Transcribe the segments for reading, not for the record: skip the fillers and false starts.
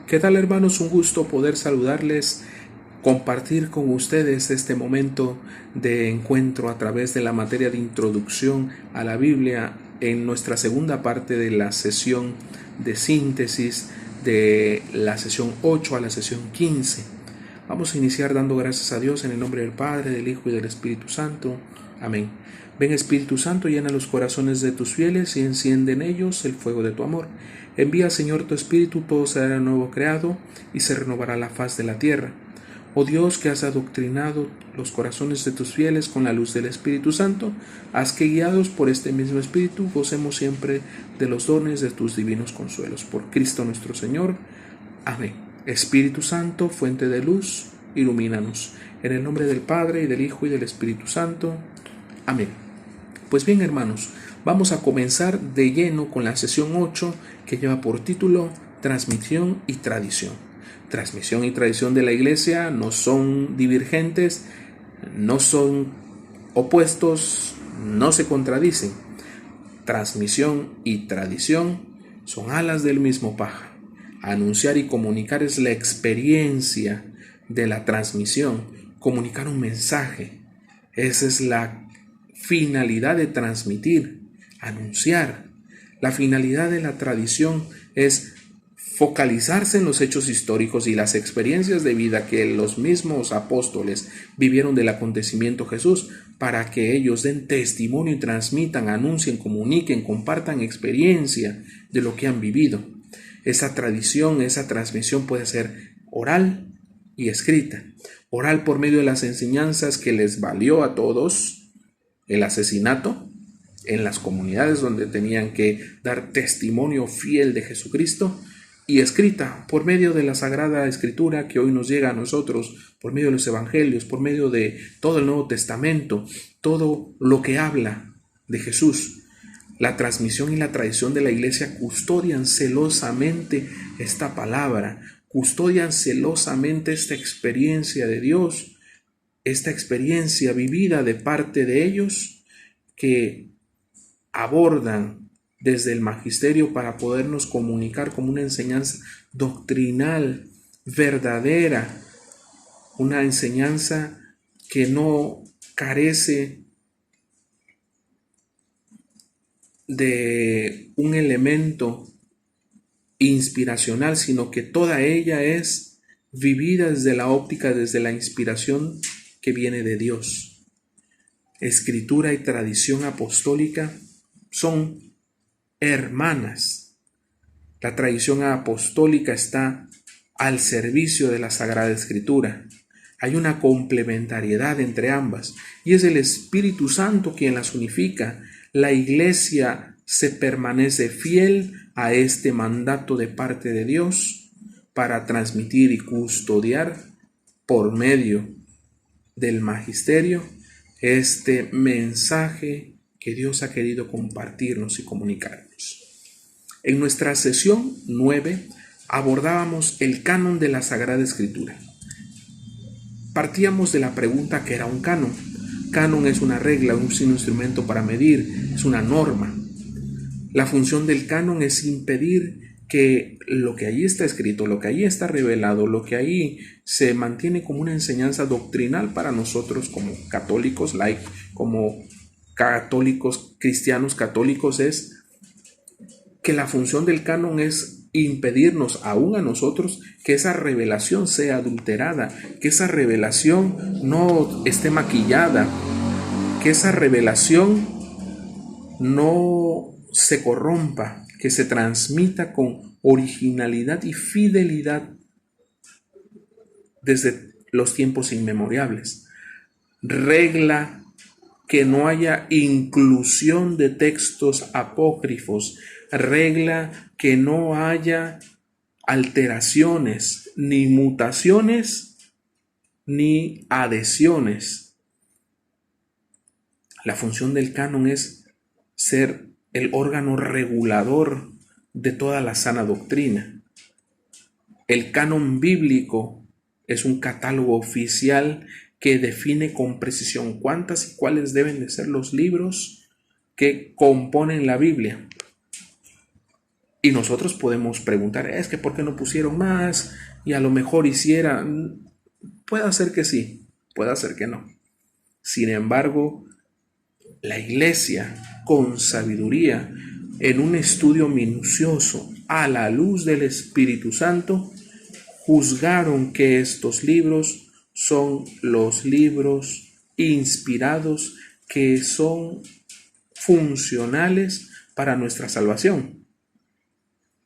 ¿Qué tal, hermanos? Un gusto poder saludarles, compartir con ustedes este momento de encuentro a través de la materia de introducción a la Biblia en nuestra segunda parte de la sesión de síntesis de la sesión 8 a la sesión 15. Vamos a iniciar dando gracias a Dios en el nombre del Padre, del Hijo y del Espíritu Santo. Amén. Ven, Espíritu Santo, llena los corazones de tus fieles y enciende en ellos el fuego de tu amor. Envía, Señor, tu Espíritu, todo será nuevo creado y se renovará la faz de la tierra. Oh Dios, que has adoctrinado los corazones de tus fieles con la luz del Espíritu Santo, haz que, guiados por este mismo Espíritu, gocemos siempre de los dones de tus divinos consuelos. Por Cristo nuestro Señor. Amén. Espíritu Santo, fuente de luz, ilumínanos. En el nombre del Padre, y del Hijo, y del Espíritu Santo. Amén. Pues bien, hermanos, vamos a comenzar de lleno con la sesión 8, que lleva por título Transmisión y Tradición. Transmisión y tradición de la Iglesia no son divergentes, no son opuestos, no se contradicen. Transmisión y tradición son alas del mismo pájaro. Anunciar y comunicar es la experiencia de la transmisión, comunicar un mensaje. Esa es la finalidad de transmitir, anunciar. La finalidad de la tradición es focalizarse en los hechos históricos y las experiencias de vida que los mismos apóstoles vivieron del acontecimiento Jesús, para que ellos den testimonio y transmitan, anuncien, comuniquen, compartan experiencia de lo que han vivido. Esa tradición, esa transmisión puede ser oral y escrita. Oral por medio de las enseñanzas que les valió a todos el asesinato en las comunidades donde tenían que dar testimonio fiel de Jesucristo, y escrita por medio de la Sagrada Escritura que hoy nos llega a nosotros, por medio de los Evangelios, por medio de todo el Nuevo Testamento, todo lo que habla de Jesús. La transmisión y la tradición de la Iglesia custodian celosamente esta palabra, custodian celosamente esta experiencia de Dios, esta experiencia vivida de parte de ellos, que abordan desde el magisterio para podernos comunicar como una enseñanza doctrinal, verdadera, una enseñanza que no carece de un elemento inspiracional, sino que toda ella es vivida desde la óptica, desde la inspiración que viene de Dios. Escritura y tradición apostólica son hermanas. La tradición apostólica está al servicio de la Sagrada Escritura. Hay una complementariedad entre ambas y es el Espíritu Santo quien las unifica. La Iglesia se permanece fiel a este mandato de parte de Dios para transmitir y custodiar por medio del magisterio este mensaje que Dios ha querido compartirnos y comunicarnos. En nuestra sesión 9 abordábamos el canon de la Sagrada Escritura. Partíamos de la pregunta que era un canon. Canon es una regla, un instrumento para medir, es una norma. La función del canon es impedir que lo que allí está escrito, lo que allí está revelado, lo que allí se mantiene como una enseñanza doctrinal para nosotros como católicos, como católicos, cristianos católicos, es que la función del canon es impedirnos aún a nosotros que esa revelación sea adulterada, que esa revelación no esté maquillada, que esa revelación no se corrompa, que se transmita con originalidad y fidelidad desde los tiempos inmemoriales. Regla que no haya inclusión de textos apócrifos. Regla que no haya alteraciones, ni mutaciones, ni adhesiones. La función del canon es ser el órgano regulador de toda la sana doctrina. El canon bíblico es un catálogo oficial que define con precisión cuántas y cuáles deben de ser los libros que componen la Biblia. Y nosotros podemos preguntar, es que ¿por qué no pusieron más? Y a lo mejor hiciera. Puede ser que sí, puede ser que no. Sin embargo, la iglesia, con sabiduría, en un estudio minucioso a la luz del Espíritu Santo, juzgaron que estos libros son los libros inspirados que son funcionales para nuestra salvación.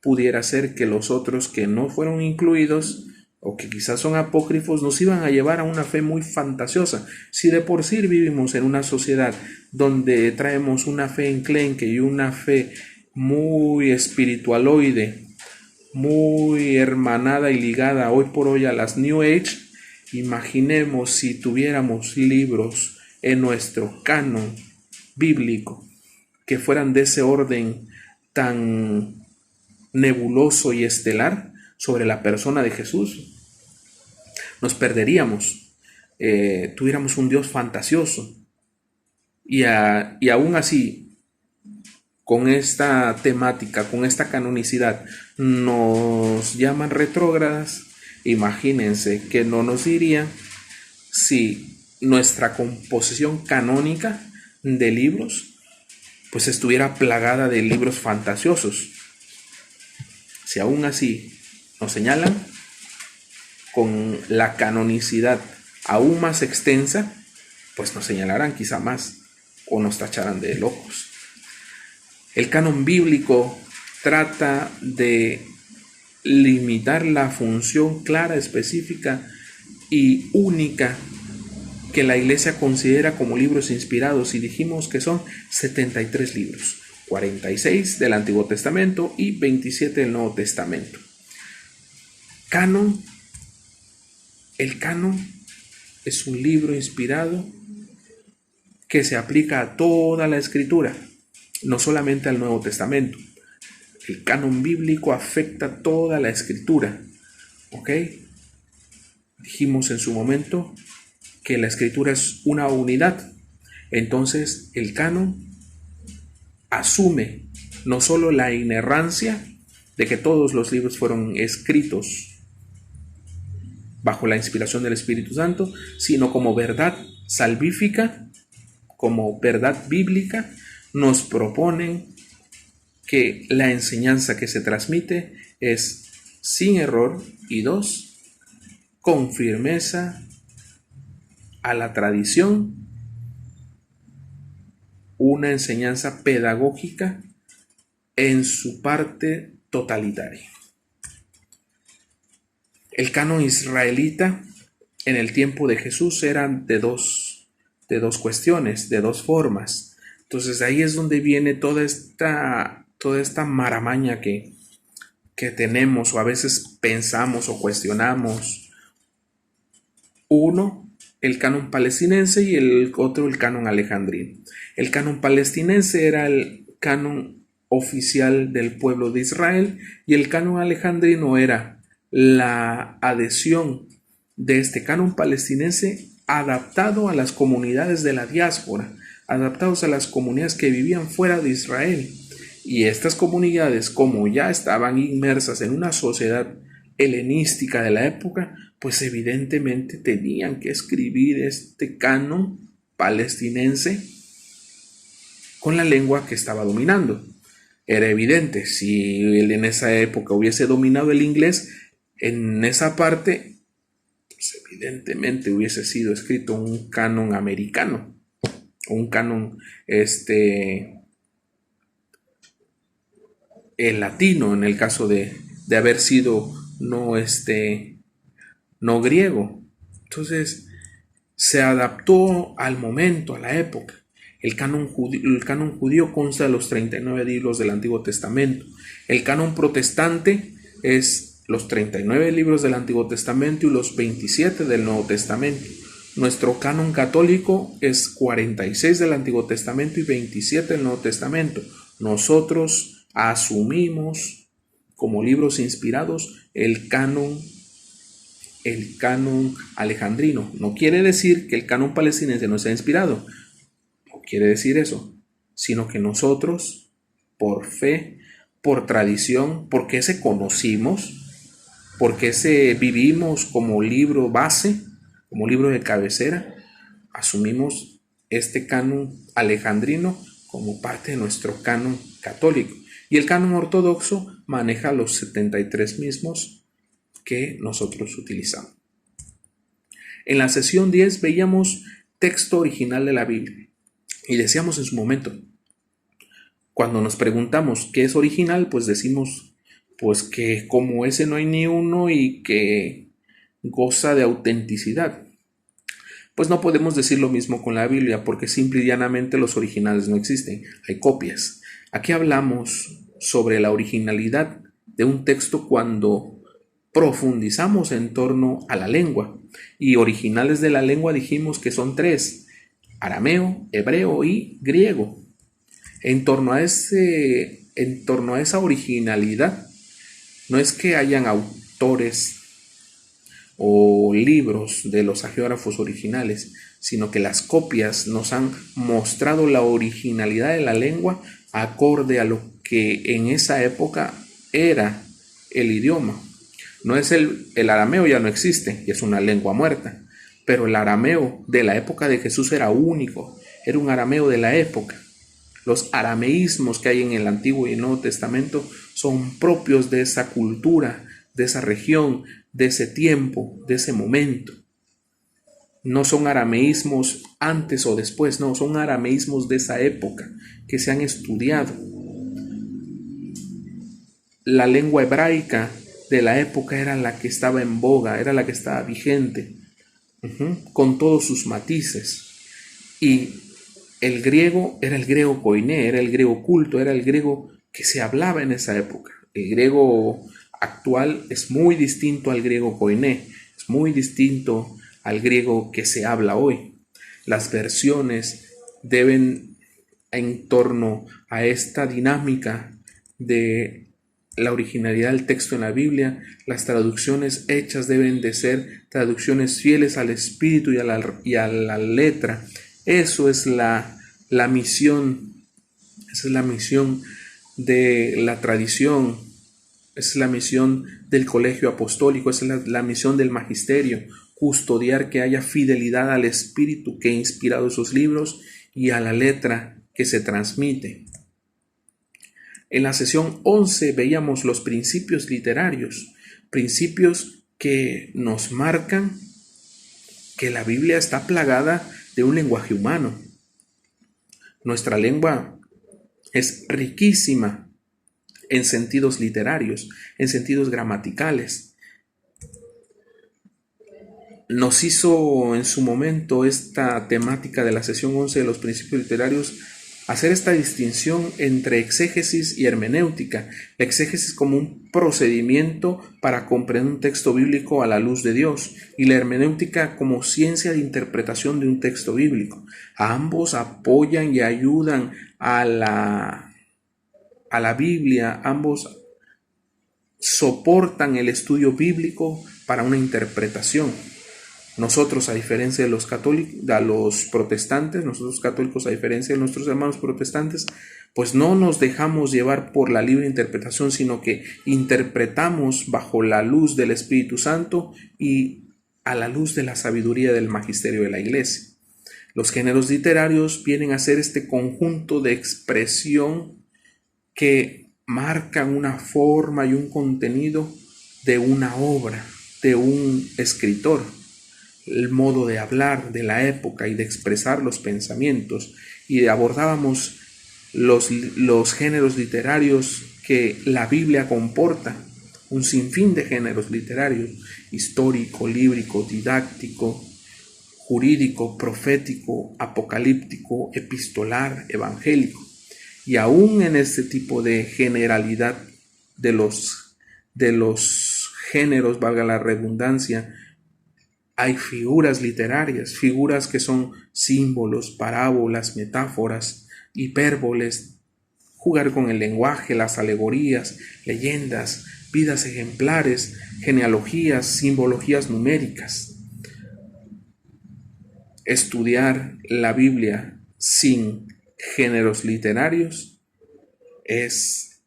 Pudiera ser que los otros que no fueron incluidos o que quizás son apócrifos nos iban a llevar a una fe muy fantasiosa. Si de por sí vivimos en una sociedad donde traemos una fe enclenque y una fe muy espiritualoide, muy hermanada y ligada hoy por hoy a las New Age, imaginemos si tuviéramos libros en nuestro canon bíblico que fueran de ese orden tan nebuloso y estelar sobre la persona de Jesús. Nos perderíamos, tuviéramos un Dios fantasioso y aún así, con esta temática, con esta canonicidad, nos llaman retrógradas. Imagínense que no nos diría si nuestra composición canónica de libros pues estuviera plagada de libros fantasiosos. Si aún así nos señalan, con la canonicidad aún más extensa, pues nos señalarán quizá más o nos tacharán de locos. El canon bíblico trata de limitar la función clara, específica y única que la iglesia considera como libros inspirados, y dijimos que son 73 libros, 46 del Antiguo Testamento y 27 del Nuevo Testamento. Canon. El canon es un libro inspirado que se aplica a toda la escritura, no solamente al Nuevo Testamento. El canon bíblico afecta toda la escritura. ¿Ok? Dijimos en su momento que la escritura es una unidad. Entonces el canon asume no solo la inerrancia de que todos los libros fueron escritos bajo la inspiración del Espíritu Santo, sino como verdad salvífica, como verdad bíblica, nos proponen que la enseñanza que se transmite es sin error y dos, con firmeza a la tradición, una enseñanza pedagógica en su parte totalitaria. El canon israelita en el tiempo de Jesús era de dos cuestiones, de dos formas. Entonces ahí es donde viene toda esta maramaña que tenemos o a veces pensamos o cuestionamos. Uno, el canon palestinense, y el otro, el canon alejandrino. El canon palestinense era el canon oficial del pueblo de Israel y el canon alejandrino era la adhesión de este canon palestinense adaptado a las comunidades de la diáspora, adaptados a las comunidades que vivían fuera de Israel. Y estas comunidades, como ya estaban inmersas en una sociedad helenística de la época, pues evidentemente tenían que escribir este canon palestinense con la lengua que estaba dominando. Era evidente, si él en esa época hubiese dominado el inglés, en esa parte, pues evidentemente hubiese sido escrito un canon americano, un canon el latino, en el caso de haber sido no griego. Entonces se adaptó al momento, a la época. El canon judío consta de los 39 libros del Antiguo Testamento. El canon protestante es los 39 libros del Antiguo Testamento y los 27 del Nuevo Testamento. Nuestro canon católico es 46 del Antiguo Testamento y 27 del Nuevo Testamento. Nosotros asumimos como libros inspirados el canon alejandrino. No quiere decir que el canon palestinense no sea inspirado, no quiere decir eso, sino que nosotros, por fe, por tradición, porque ese conocimos, porque ese vivimos como libro base, como libro de cabecera, asumimos este canon alejandrino como parte de nuestro canon católico. Y el canon ortodoxo maneja los 73 mismos que nosotros utilizamos. En la sesión 10 veíamos texto original de la Biblia y decíamos en su momento, cuando nos preguntamos qué es original, pues decimos pues que como ese no hay ni uno y que goza de autenticidad. Pues no podemos decir lo mismo con la Biblia, porque simple y llanamente los originales no existen, hay copias. Aquí hablamos sobre la originalidad de un texto cuando profundizamos en torno a la lengua. Y originales de la lengua dijimos que son tres: arameo, hebreo y griego. En torno a esa originalidad, no es que hayan autores o libros de los hagiógrafos originales, sino que las copias nos han mostrado la originalidad de la lengua acorde a lo que en esa época era el idioma. No es el arameo ya no existe y es una lengua muerta, pero el arameo de la época de Jesús era único, era un arameo de la época. Los arameísmos que hay en el Antiguo y el Nuevo Testamento son propios de esa cultura, de esa región, de ese tiempo, de ese momento. No son arameísmos antes o después, no, son arameísmos de esa época que se han estudiado. La lengua hebraica de la época era la que estaba en boga, era la que estaba vigente, con todos sus matices. Y el griego era el griego koiné, era el griego culto, era el griego que se hablaba en esa época. El griego actual es muy distinto al griego koiné, es muy distinto al griego que se habla hoy. Las versiones deben, en torno a esta dinámica de la originalidad del texto en la Biblia, las traducciones hechas deben de ser traducciones fieles al espíritu y a la letra. Eso es la misión, esa es la misión de la tradición, esa es la misión del colegio apostólico, esa es la misión del magisterio, custodiar que haya fidelidad al espíritu que ha inspirado esos libros y a la letra que se transmite. En la sesión 11 veíamos los principios literarios, principios que nos marcan que la Biblia está plagada de un lenguaje humano. Nuestra lengua es riquísima en sentidos literarios, en sentidos gramaticales. Nos hizo en su momento esta temática de la sesión 11 de los principios literarios hacer esta distinción entre exégesis y hermenéutica. La exégesis como un procedimiento para comprender un texto bíblico a la luz de Dios y la hermenéutica como ciencia de interpretación de un texto bíblico. Ambos apoyan y ayudan a la Biblia, ambos soportan el estudio bíblico para una interpretación. Nosotros, a diferencia de los católicos, de los protestantes, nosotros católicos, a diferencia de nuestros hermanos protestantes, pues no nos dejamos llevar por la libre interpretación, sino que interpretamos bajo la luz del Espíritu Santo y a la luz de la sabiduría del magisterio de la Iglesia. Los géneros literarios vienen a ser este conjunto de expresión que marcan una forma y un contenido de una obra, de un escritor. El modo de hablar de la época y de expresar los pensamientos, y abordábamos los géneros literarios que la Biblia comporta, un sinfín de géneros literarios: histórico, líbrico, didáctico, jurídico, profético, apocalíptico, epistolar, evangélico. Y aún en este tipo de generalidad de los géneros, valga la redundancia, hay figuras literarias, figuras que son símbolos, parábolas, metáforas, hipérboles, jugar con el lenguaje, las alegorías, leyendas, vidas ejemplares, genealogías, simbologías numéricas. Estudiar la Biblia sin géneros literarios es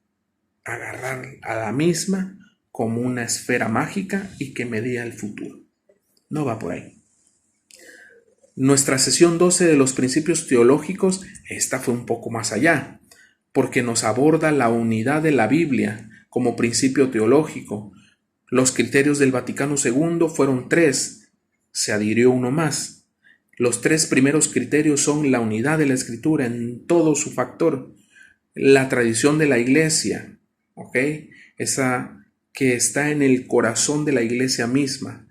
agarrar a la misma como una esfera mágica y que me diga el futuro. No va por ahí. Nuestra sesión 12 de los principios teológicos, esta fue un poco más allá, porque nos aborda la unidad de la Biblia como principio teológico. Los criterios del Vaticano II fueron 3, se adhirió uno más. Los 3 primeros criterios son la unidad de la Escritura en todo su factor, la tradición de la Iglesia, ¿ok? Esa que está en el corazón de la Iglesia misma,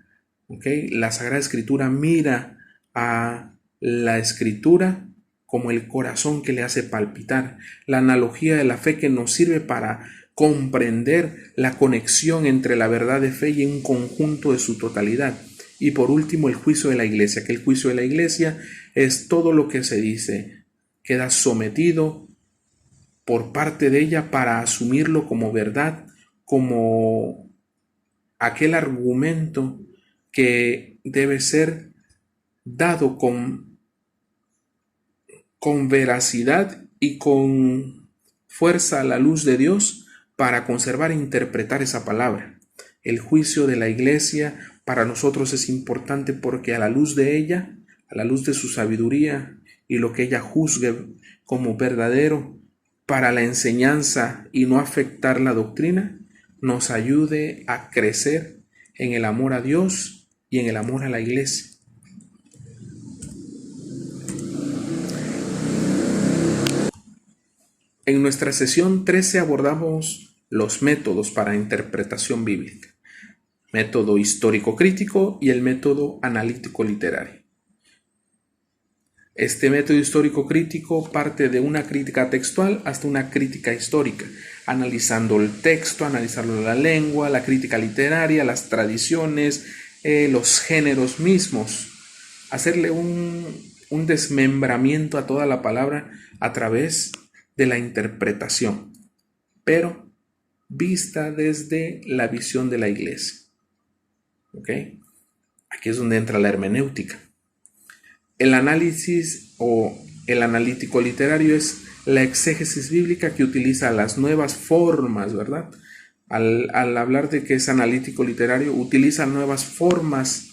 ¿ok? La Sagrada Escritura mira a la Escritura como el corazón que le hace palpitar, la analogía de la fe que nos sirve para comprender la conexión entre la verdad de fe y un conjunto de su totalidad. Y por último, el juicio de la Iglesia, que el juicio de la Iglesia es todo lo que se dice, queda sometido por parte de ella para asumirlo como verdad, como aquel argumento que debe ser dado con veracidad y con fuerza a la luz de Dios para conservar e interpretar esa palabra. El juicio de la Iglesia para nosotros es importante porque a la luz de ella, a la luz de su sabiduría y lo que ella juzgue como verdadero para la enseñanza y no afectar la doctrina, nos ayude a crecer en el amor a Dios y en el amor a la Iglesia. En nuestra sesión 13 abordamos los métodos para interpretación bíblica, método histórico-crítico y el método analítico-literario. Este método histórico-crítico parte de una crítica textual hasta una crítica histórica, analizando el texto, analizando la lengua, la crítica literaria, las tradiciones, los géneros mismos, hacerle un desmembramiento a toda la palabra a través de la interpretación, pero vista desde la visión de la Iglesia. ¿Ok? Aquí es donde entra la hermenéutica. El análisis o el analítico literario es la exégesis bíblica que utiliza las nuevas formas, ¿verdad? Al hablar de que es analítico literario, utiliza nuevas formas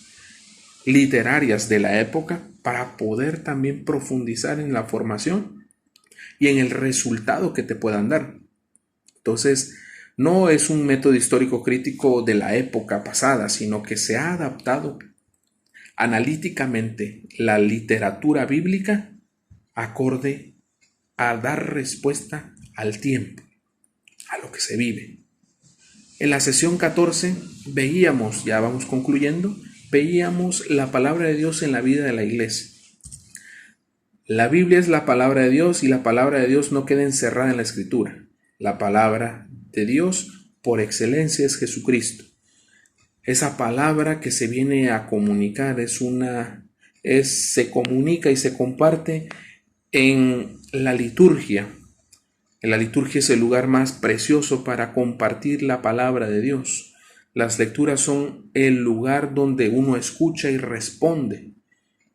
literarias de la época para poder también profundizar en la formación y en el resultado que te puedan dar. Entonces, no es un método histórico crítico de la época pasada, sino que se ha adaptado analíticamente la literatura bíblica acorde a dar respuesta al tiempo, a lo que se vive. En la sesión 14 veíamos, ya vamos concluyendo, veíamos la palabra de Dios en la vida de la Iglesia. La Biblia es la palabra de Dios y la palabra de Dios no queda encerrada en la Escritura. La palabra de Dios por excelencia es Jesucristo. Esa palabra que se viene a comunicar se comunica y se comparte en la liturgia. La liturgia es el lugar más precioso para compartir la palabra de Dios. Las lecturas son el lugar donde uno escucha y responde.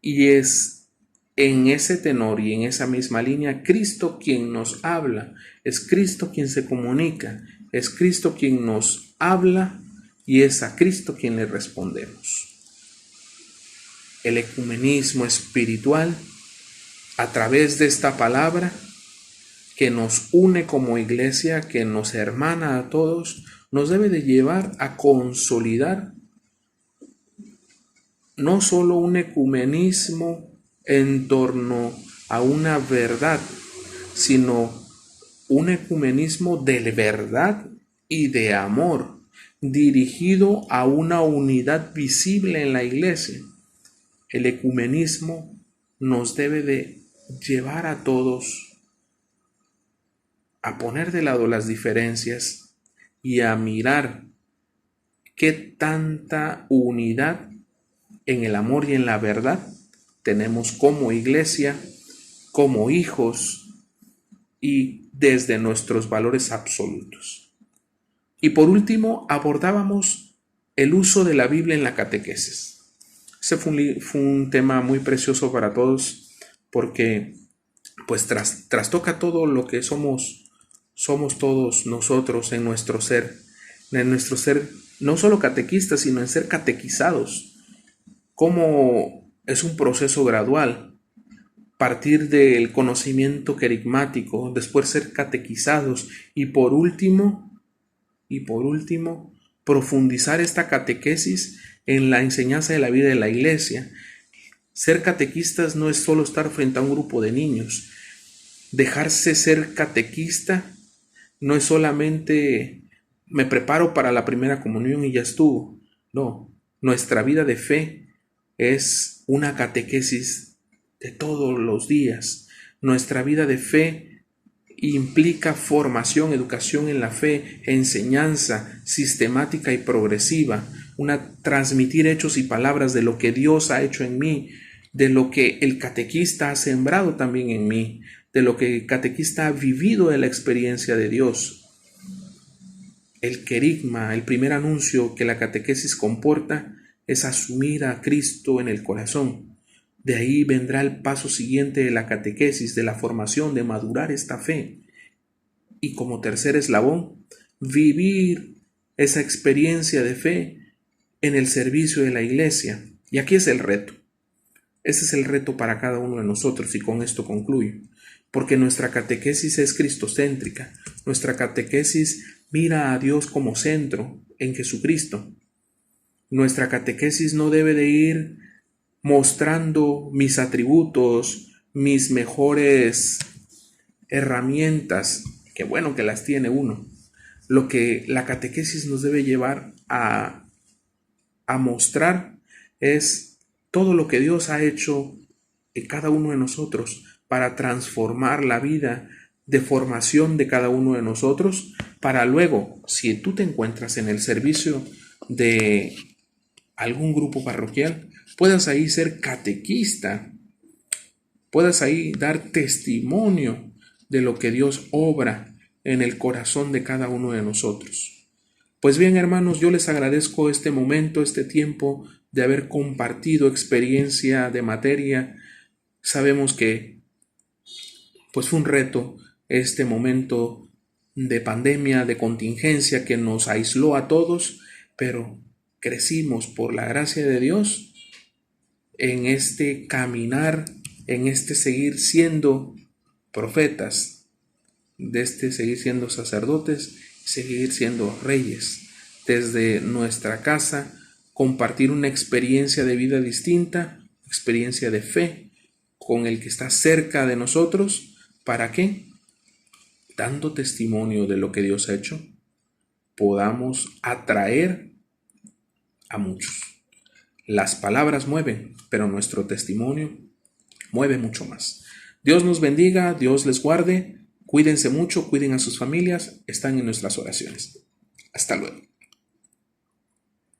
Y es en ese tenor y en esa misma línea Cristo quien nos habla, es Cristo quien se comunica, es Cristo quien nos habla y es a Cristo quien le respondemos. El ecumenismo espiritual a través de esta palabra que nos une como iglesia, que nos hermana a todos, nos debe de llevar a consolidar no solo un ecumenismo en torno a una verdad, sino un ecumenismo de verdad y de amor, dirigido a una unidad visible en la iglesia. El ecumenismo nos debe de llevar a todos a poner de lado las diferencias y a mirar qué tanta unidad en el amor y en la verdad tenemos como iglesia, como hijos y desde nuestros valores absolutos. Y por último, abordábamos el uso de la Biblia en la catequesis. Ese fue un tema muy precioso para todos porque pues trastoca todo lo que somos somos todos nosotros en nuestro ser, no solo catequistas, sino en ser catequizados. Como es un proceso gradual, partir del conocimiento querigmático, después ser catequizados y por último, profundizar esta catequesis en la enseñanza de la vida de la iglesia. Ser catequistas no es solo estar frente a un grupo de niños. Dejarse ser catequista no es solamente me preparo para la primera comunión y ya estuvo. No, nuestra vida de fe es una catequesis de todos los días. Nuestra vida de fe implica formación, educación en la fe, enseñanza sistemática y progresiva, transmitir hechos y palabras de lo que Dios ha hecho en mí, de lo que el catequista ha sembrado también en mí, de lo que el catequista ha vivido de la experiencia de Dios. El querigma, el primer anuncio que la catequesis comporta, es asumir a Cristo en el corazón. De ahí vendrá el paso siguiente de la catequesis, de la formación, de madurar esta fe. Y como tercer eslabón, vivir esa experiencia de fe en el servicio de la iglesia. Y aquí es el reto. Ese es el reto para cada uno de nosotros, y con esto concluyo. Porque nuestra catequesis es cristocéntrica. Nuestra catequesis mira a Dios como centro en Jesucristo. Nuestra catequesis no debe de ir mostrando mis atributos, mis mejores herramientas, que bueno que las tiene uno. Lo que la catequesis nos debe llevar a mostrar es todo lo que Dios ha hecho en cada uno de nosotros para transformar la vida de formación de cada uno de nosotros, para luego, si tú te encuentras en el servicio de algún grupo parroquial, puedas ahí ser catequista, puedas ahí dar testimonio de lo que Dios obra en el corazón de cada uno de nosotros. Pues bien, hermanos, yo les agradezco este momento, este tiempo de haber compartido experiencia de materia. Sabemos que pues fue un reto este momento de pandemia, de contingencia que nos aisló a todos, pero crecimos por la gracia de Dios en este caminar, en este seguir siendo profetas, de este seguir siendo sacerdotes, seguir siendo reyes. Desde nuestra casa, compartir una experiencia de vida distinta, experiencia de fe, con el que está cerca de nosotros. ¿Para qué? Dando testimonio de lo que Dios ha hecho, podamos atraer a muchos. Las palabras mueven, pero nuestro testimonio mueve mucho más. Dios nos bendiga, Dios les guarde, cuídense mucho, cuiden a sus familias, están en nuestras oraciones. Hasta luego.